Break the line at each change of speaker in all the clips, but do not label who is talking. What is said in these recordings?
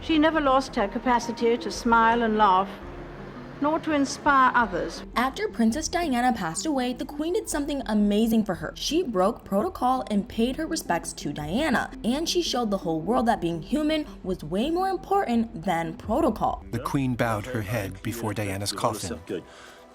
She never lost her capacity to smile and laugh, nor to inspire others.
After Princess Diana passed away, the Queen did something amazing for her. She broke protocol and paid her respects to Diana, and she showed the whole world that being human was way more important than protocol.
The Queen bowed her head before Diana's coffin.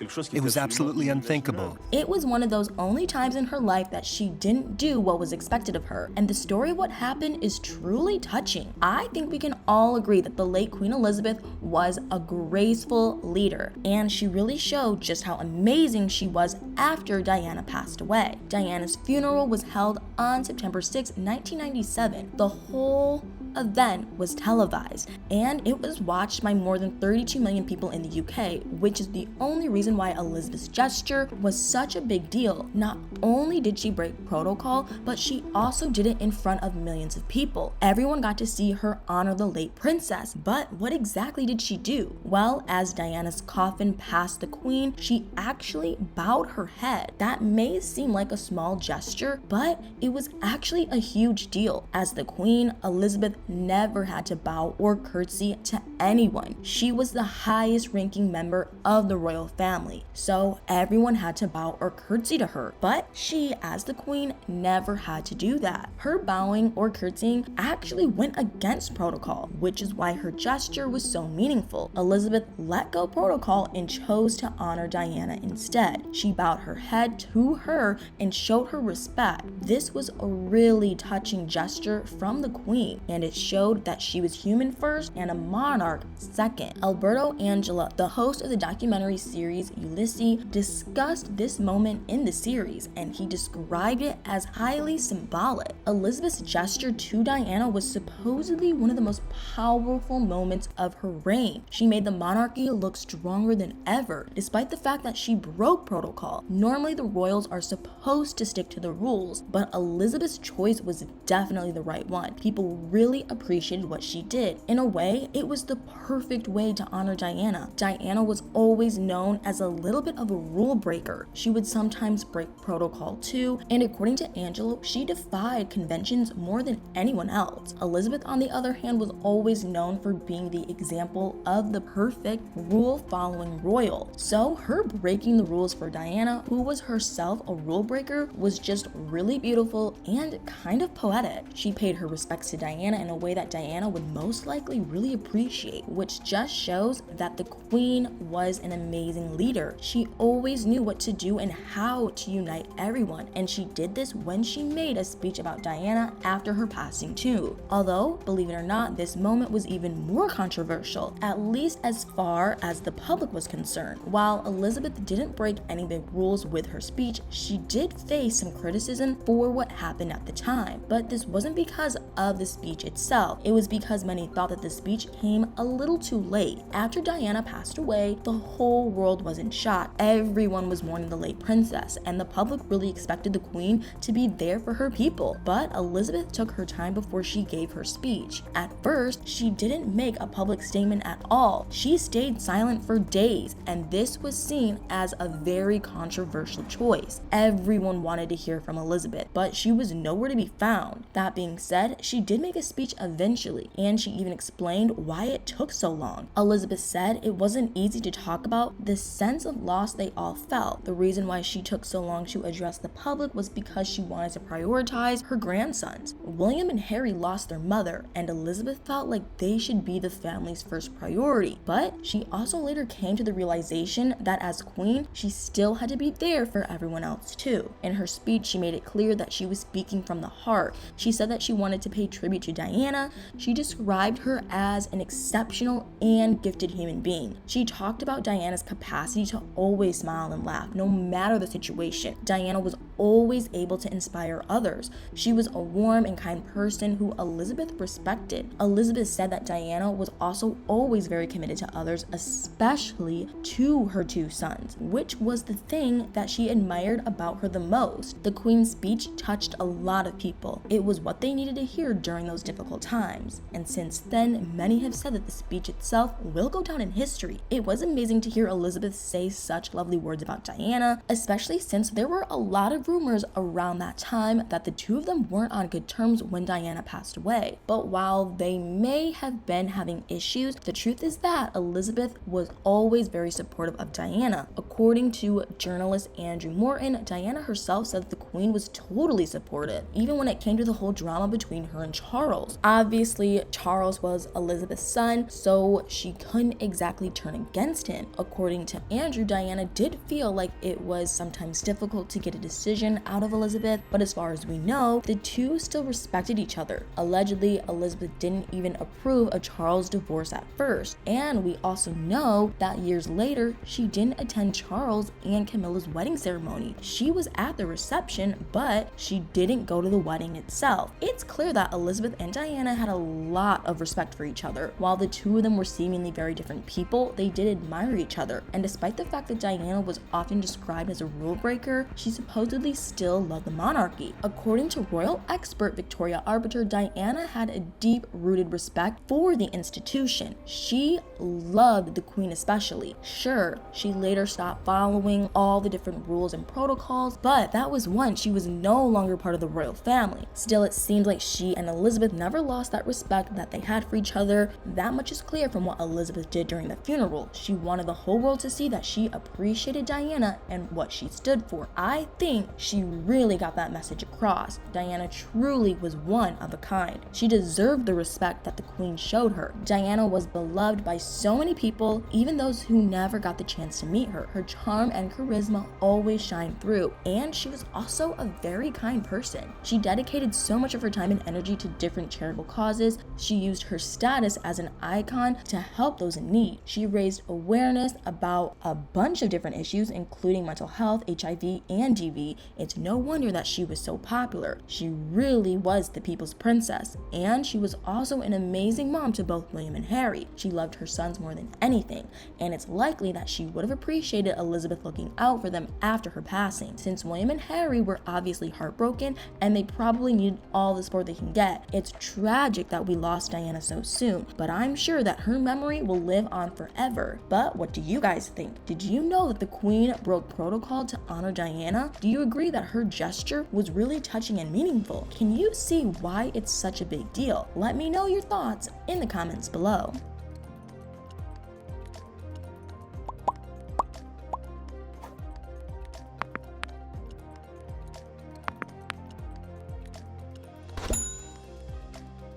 It was absolutely unthinkable.
It was one of those only times in her life that she didn't do what was expected of her, and the story of what happened is truly touching. I think we can all agree that the late Queen Elizabeth was a graceful leader, and she really showed just how amazing she was after Diana passed away. Diana's funeral was held on September 6, 1997. The whole event was televised, and it was watched by more than 32 million people in the UK, which is the only reason why Elizabeth's gesture was such a big deal. Not only did she break protocol, but she also did it in front of millions of people. Everyone got to see her honor the late princess, but what exactly did she do? Well, as Diana's coffin passed the Queen, she actually bowed her head. That may seem like a small gesture, but it was actually a huge deal. As the Queen, Elizabeth never had to bow or curtsy to anyone. She was the highest ranking member of the royal family, so everyone had to bow or curtsy to her. But she, as the Queen, never had to do that. Her bowing or curtsying actually went against protocol, which is why her gesture was so meaningful. Elizabeth let go protocol and chose to honor Diana instead. She bowed her head to her and showed her respect. This was a really touching gesture from the Queen, and it showed that she was human first and a monarch second. Alberto Angela, the host of the documentary series Ulysses, discussed this moment in the series, and he described it as highly symbolic. Elizabeth's gesture to Diana was supposedly one of the most powerful moments of her reign. She made the monarchy look stronger than ever, despite the fact that she broke protocol. Normally, the royals are supposed to stick to the rules, but Elizabeth's choice was definitely the right one. People really appreciated what she did. In a way, it was the perfect way to honor Diana. Diana was always known as a little bit of a rule breaker. She would sometimes break protocol too, and according to Angelo, she defied conventions more than anyone else. Elizabeth, on the other hand, was always known for being the example of the perfect rule-following royal. So her breaking the rules for Diana, who was herself a rule breaker, was just really beautiful and kind of poetic. She paid her respects to Diana in a way that Diana would most likely really appreciate, which just shows that the Queen was an amazing leader. She always knew what to do and how to unite everyone, and she did this when she made a speech about Diana after her passing too. Although, believe it or not, this moment was even more controversial, at least as far as the public was concerned. While Elizabeth didn't break any big rules with her speech, she did face some criticism for what happened at the time. But this wasn't because of the speech itself. It was because many thought that the speech came a little too late. After Diana passed away, the whole world was in shock. Everyone was mourning the late princess, and the public really expected the Queen to be there for her people. But Elizabeth took her time before she gave her speech. At first, she didn't make a public statement at all. She stayed silent for days, and this was seen as a very controversial choice. Everyone wanted to hear from Elizabeth, but she was nowhere to be found. That being said, she did make a speech eventually, and she even explained why it took so long. Elizabeth said it wasn't easy to talk about the sense of loss they all felt. The reason why she took so long to address the public was because she wanted to prioritize her grandsons. William and Harry lost their mother, and Elizabeth felt like they should be the family's first priority. But she also later came to the realization that as Queen, she still had to be there for everyone else too. In her speech, she made it clear that she was speaking from the heart. She said that she wanted to pay tribute to Diana. She described her as an exceptional and gifted human being. She talked about Diana's capacity to always smile and laugh, no matter the situation. Diana was always able to inspire others. She was a warm and kind person who Elizabeth respected. Elizabeth said that Diana was also always very committed to others, especially to her two sons, which was the thing that she admired about her the most. The Queen's speech touched a lot of people. It was what they needed to hear during those difficult difficult times. And since then, many have said that the speech itself will go down in history. It was amazing to hear Elizabeth say such lovely words about Diana, especially since there were a lot of rumors around that time that the two of them weren't on good terms when Diana passed away. But while they may have been having issues, the truth is that Elizabeth was always very supportive of Diana. According to journalist Andrew Morton, Diana herself said that the Queen was totally supportive, even when it came to the whole drama between her and Charles. Obviously, Charles was Elizabeth's son, so she couldn't exactly turn against him. According to Andrew, Diana did feel like it was sometimes difficult to get a decision out of Elizabeth, but as far as we know, the two still respected each other. Allegedly, Elizabeth didn't even approve of Charles' divorce at first, and we also know that years later, she didn't attend Charles and Camilla's wedding ceremony. She was at the reception, but she didn't go to the wedding itself. It's clear that Elizabeth and Diana had a lot of respect for each other. While the two of them were seemingly very different people, they did admire each other, and despite the fact that Diana was often described as a rule breaker, she supposedly still loved the monarchy. According to royal expert Victoria Arbiter, Diana had a deep-rooted respect for the institution. She loved the Queen especially. Sure, she later stopped following all the different rules and protocols, but that was once she was no longer part of the royal family. Still, it seems like she and Elizabeth never lost that respect that they had for each other. That much is clear from what Elizabeth did during the funeral. She wanted the whole world to see that she appreciated Diana and what she stood for. I think she really got that message across. Diana truly was one of a kind. She deserved the respect that the Queen showed her. Diana was beloved by so many people, even those who never got the chance to meet her. Her charm and charisma always shined through, and she was also a very kind person. She dedicated so much of her time and energy to different charitable causes. She used her status as an icon to help those in need. She raised awareness about a bunch of different issues, including mental health, HIV, and DV. It's no wonder that she was so popular. She really was the people's princess, and she was also an amazing mom to both William and Harry. She loved her sons more than anything, and it's likely that she would have appreciated Elizabeth looking out for them after her passing, since William and Harry were obviously heartbroken and they probably needed all the support they can get. It's tragic that we lost Diana so soon, but I'm sure that her memory will live on forever. But what do you guys think? Did you know that the Queen broke protocol to honor Diana? Do you agree that her gesture was really touching and meaningful? Can you see why it's such a big deal? Let me know your thoughts in the comments below.